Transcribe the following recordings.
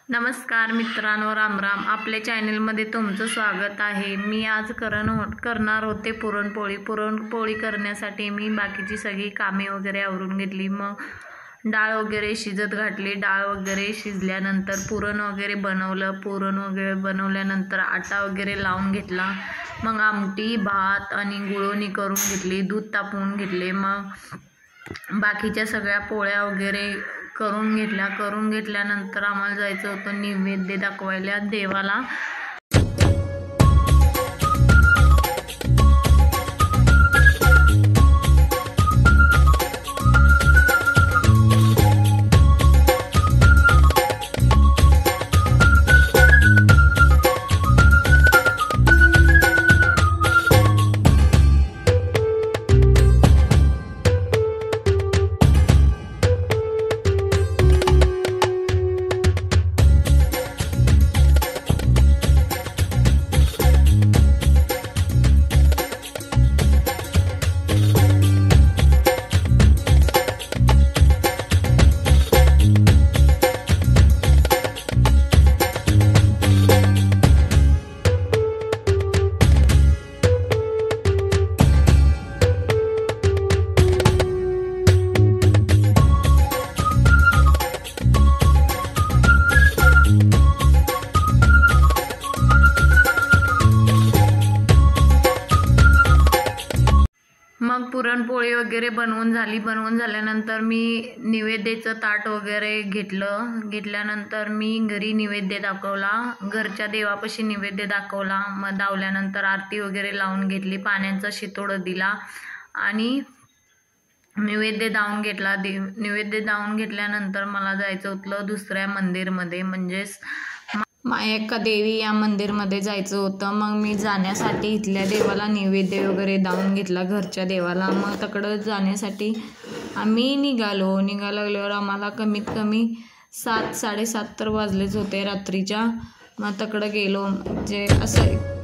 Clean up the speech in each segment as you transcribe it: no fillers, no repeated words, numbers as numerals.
नमस्कार मित्रांनो, राम राम. आपल्या चॅनलमध्ये तुमचं स्वागत आहे. मी आज करणार होते पुरणपोळी करण्यासाठी मी बाकीची सगळी कामे वगैरे आवरून घेतली. मग डाळ वगैरे शिजत घातली. डाळ वगैरे शिजल्यानंतर पुरण वगैरे बनवल्यानंतर आटा वगैरे लावून घेतला. मग आमटी, भात आणि गुळवणी करून घेतली. दूध तापवून घेतले. मग बाकीच्या सगळ्या पोळ्या वगैरे करून घेतल्यानंतर आम्हाला जायचं होतं नैवेद्य दाखवायला देवाला. मग पुरणपोळी वगैरे बनवून झाल्यानंतर मी नैवेद्याचं ताट वगैरे घेतल्यानंतर मी घरी नैवेद्य दाखवला. घरच्या देवापाशी नैवेद्य दाखवला. मग दावल्यानंतर आरती वगैरे लावून घेतली. पाण्याचा शितोडा दिला आणि नैवेद्य दावून घेतला. नैवेद्य दावून घेतल्यानंतर मला जायचं होतं दुसऱ्या मंदिरमध्ये, म्हणजेच मायक्का देवी या मंदिरमध्ये जायचं होतं. मग मी जाण्यासाठी इथल्या देवाला नैवेद्य वगैरे दावून घेतला, घरच्या देवाला. मग तिकडं जाण्यासाठी आम्ही निघाल्यावर आम्हाला कमीत कमी 7-7:30 तर वाजलेच होते रात्रीच्या. मग तिकडं गेलो. म्हणजे असं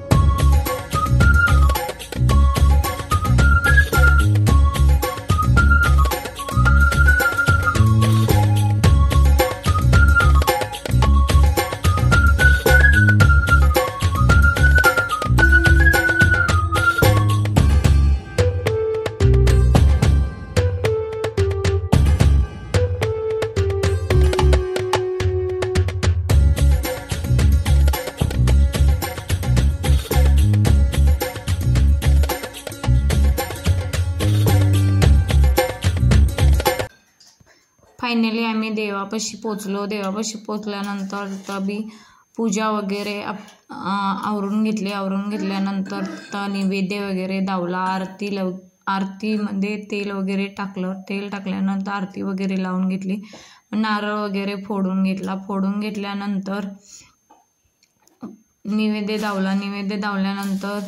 फायनली आम्ही देवापाशी पोचल्यानंतर तबी पूजा वगैरे आवरून घेतल्यानंतर नैवेद्य वगैरे दावला. आरतीमध्ये तेल वगैरे टाकल्यानंतर आरती वगैरे लावून घेतली. नारळ वगैरे फोडून घेतल्यानंतर नैवेद्य दावल्यानंतर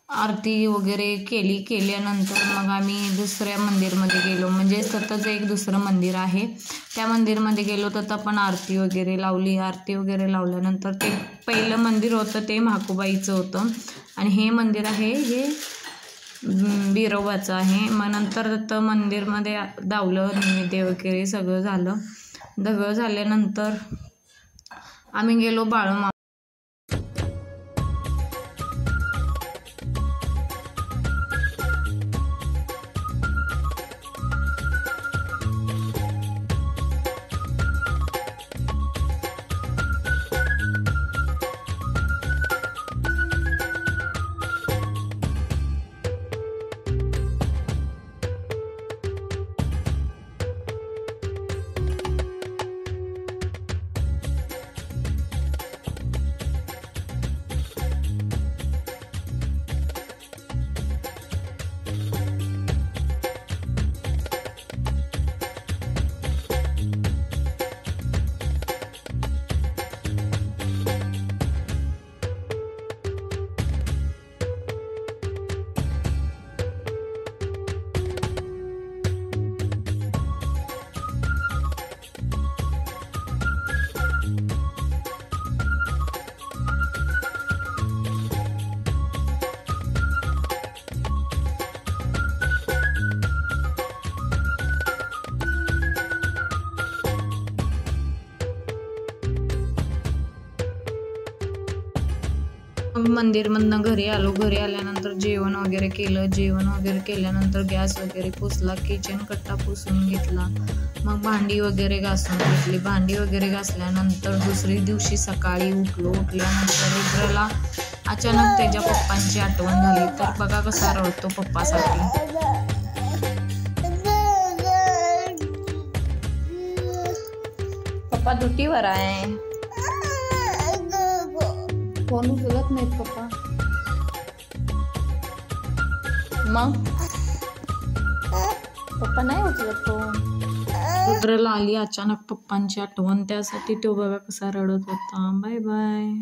आरती वगैरे केल्यानंतर मग आम्ही दुसऱ्या मंदिरमध्ये गेलो. म्हणजे सतत एक दुसरं मंदिर आहे, त्या मंदिरमध्ये गेलो. तर पण आरती वगैरे लावल्यानंतर ते पहिलं मंदिर होतं ते म्हाकुबाईचं होतं आणि हे मंदिर आहे हे बिरोबाचं आहे. मग नंतर दत्त मंदिरमध्ये दावलं. नैवेद्य वगैरे सगळं झाल्यानंतर आम्ही गेलो बाळूमामा. मंदिरमधनं घरी आलो. घरी आल्यानंतर जेवण वगैरे केलं. जेवण वगैरे केल्यानंतर गॅस वगैरे पुसला, किचन कट्टा पुसून घेतला. मग भांडी वगैरे घासून घेतली. भांडी वगैरे घासल्यानंतर दुसरी दिवशी सकाळी उठल्यानंतर रुद्रला अचानक त्याच्या पप्पांची आठवण झाली. तर बघा कसा रडतो पप्पासाठी. पप्पा ड्युटीवर आहे. फोन उचलत नाहीत पप्पा. मग पप्पा नाही उचलत फोन. रुद्रला आली अचानक पप्पांची आठवण, त्यासाठी तो बघा कसा रडत होता. Bye bye.